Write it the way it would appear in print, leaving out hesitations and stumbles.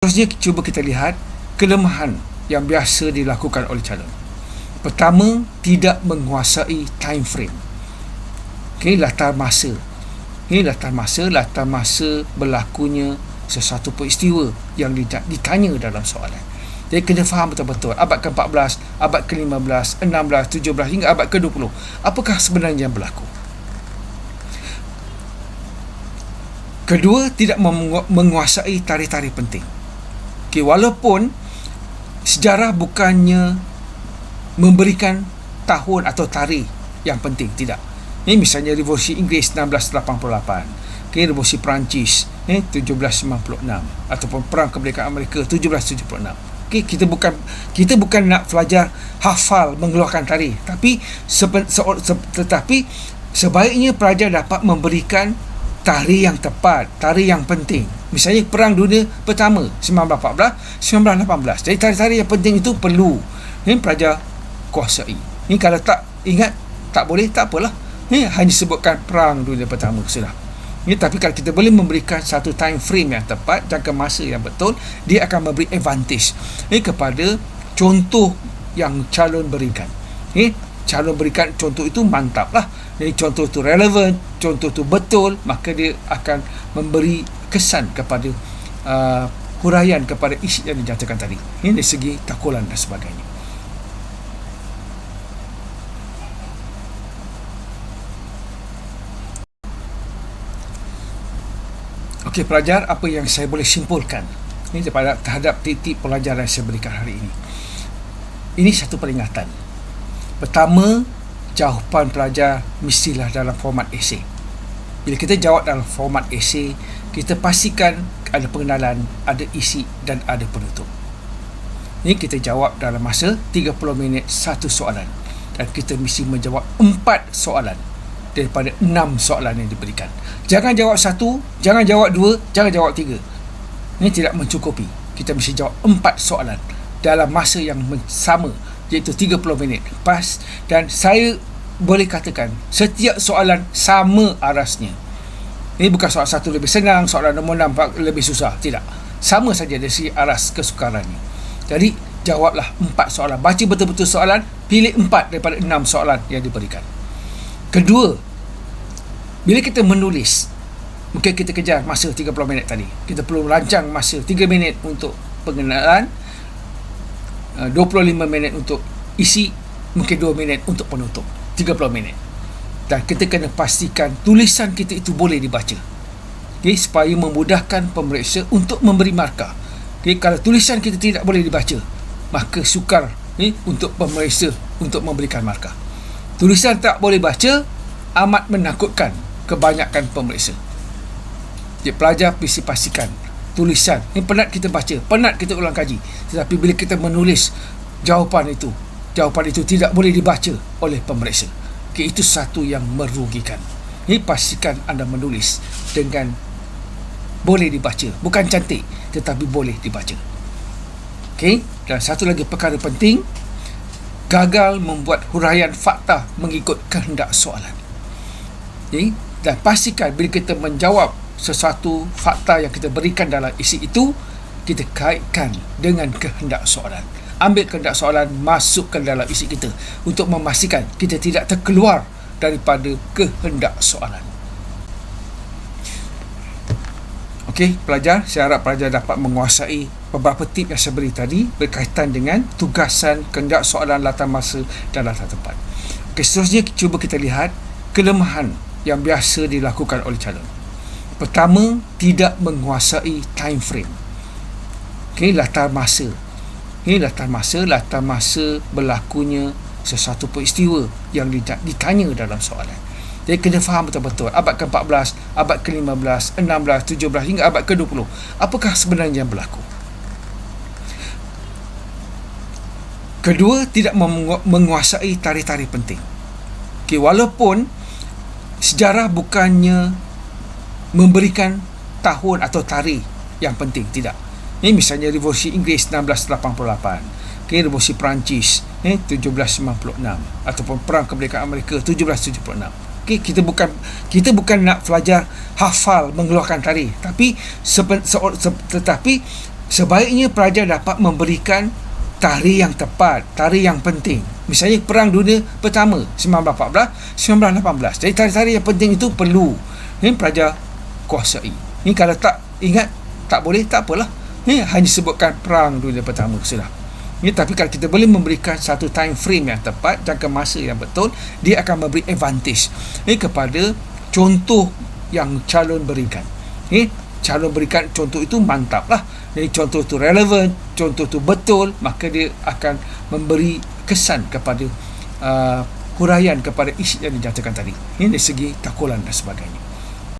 Seterusnya cuba kita lihat kelemahan yang biasa dilakukan oleh calon. Pertama, tidak menguasai time frame. Latar masa. Latar masa berlakunya sesuatu peristiwa yang ditanya dalam soalan. Jadi kena faham betul-betul abad ke-14, abad ke-15, 16, 17 hingga abad ke-20. Apakah sebenarnya yang berlaku? Kedua, tidak menguasai tarikh-tarikh penting. Walaupun sejarah bukannya memberikan tahun atau tarikh yang penting, tidak. Ini misalnya Revolusi Inggeris 1688, Revolusi Perancis 1796, ataupun Perang Kemerdekaan Amerika 1776. Kita bukan nak pelajar hafal mengeluarkan tarikh, tetapi sebaiknya pelajar dapat memberikan tarikh yang tepat, tarikh yang penting. Misalnya Perang Dunia Pertama 1914, 1918. Jadi tarikh-tarikh yang penting itu perlu pelajar kuasai. Ini kalau tak ingat, tak boleh, tak apalah. Hanya sebutkan Perang Dunia Pertama sudah. Tapi kalau kita boleh memberikan satu time frame yang tepat, jangka masa yang betul, dia akan memberi advantage kepada contoh yang calon berikan. Calon berikan contoh itu mantap lah. Jadi contoh itu relevan, contoh itu betul, maka dia akan memberi kesan kepada huraian kepada isi yang dinyatakan tadi. Ini dari segi takulan dan sebagainya. Okey pelajar, apa yang saya boleh simpulkan ini terhadap titik pelajaran yang saya berikan hari ini? Ini satu peringatan. Pertama, jawapan pelajar mestilah dalam format esei. Bila kita jawab dalam format esei, kita pastikan ada pengenalan, ada isi dan ada penutup. Ini kita jawab dalam masa 30 minit satu soalan, dan kita mesti menjawab 4 soalan daripada 6 soalan yang diberikan. Jangan jawab 1, jangan jawab 2, jangan jawab 3. Ini tidak mencukupi. Kita mesti jawab 4 soalan dalam masa yang sama, iaitu 30 minit pas. Dan saya boleh katakan setiap soalan sama arasnya. Ini bukan soalan 1 lebih senang, soalan nombor 6 lebih susah. Tidak. Sama saja dari segi aras kesukarannya. Jadi jawablah 4 soalan. Baca betul-betul soalan, pilih 4 daripada 6 soalan yang diberikan. Kedua, bila kita menulis, mungkin kita kejar masa 30 minit tadi. Kita perlu rancang masa 3 minit untuk pengenalan, 25 minit untuk isi, mungkin 2 minit untuk penutup. 30 minit. Dan kita kena pastikan tulisan kita itu boleh dibaca. Supaya memudahkan pemeriksa untuk memberi markah. Kalau tulisan kita tidak boleh dibaca, maka sukar untuk pemeriksa untuk memberikan markah. Tulisan tak boleh baca amat menakutkan kebanyakan pemeriksa. Jadi pelajar mesti pastikan tulisan ini penat kita baca, penat kita ulang kaji, tetapi bila kita menulis jawapan itu tidak boleh dibaca oleh pemeriksa. Itu satu yang merugikan. Ini pastikan anda menulis dengan boleh dibaca, bukan cantik tetapi boleh dibaca. Dan satu lagi perkara penting, gagal membuat huraian fakta mengikut kehendak soalan. Dan pastikan bila kita menjawab sesuatu fakta yang kita berikan dalam isi itu, kita kaitkan dengan kehendak soalan. Ambil kehendak soalan, masukkan dalam isi kita untuk memastikan kita tidak terkeluar daripada kehendak soalan. Okey, pelajar, saya harap pelajar dapat menguasai beberapa tip yang saya beri tadi berkaitan dengan tugasan, kehendak soalan, latar masa dan latar tempat. Okey, seterusnya cuba kita lihat kelemahan yang biasa dilakukan oleh calon. Pertama, tidak menguasai time frame. Latar masa. Latar masa berlakunya sesuatu peristiwa yang ditanya dalam soalan. Jadi kena faham betul-betul abad ke-14, abad ke-15, 16, 17 hingga abad ke-20. Apakah sebenarnya yang berlaku? Kedua, tidak menguasai tarikh-tarikh penting. Walaupun sejarah bukannya memberikan tahun atau tarikh yang penting, tidak. Ini misalnya Revolusi Inggeris 1688, Revolusi Perancis 1796, ataupun Perang Kemerdekaan Amerika 1776. Kita bukan nak pelajar hafal mengeluarkan tarikh, tetapi sebaiknya pelajar dapat memberikan tarikh yang tepat, tarikh yang penting. Misalnya Perang Dunia Pertama 1914, 1918. Jadi tarikh-tarikh yang penting itu perlu pelajar kuasai. Kalau tak ingat, tak boleh, tak apalah. Hanya sebutkan Perang Dunia Pertama sudah. Tapi kalau kita boleh memberikan satu time frame yang tepat, jangka masa yang betul, dia akan memberi advantage kepada contoh yang calon berikan. Calon berikan contoh itu mantap lah. Jadi contoh itu relevan, contoh itu betul, maka dia akan memberi kesan kepada huraian kepada isi yang dinyatakan tadi. Ini dari segi takulan dan sebagainya.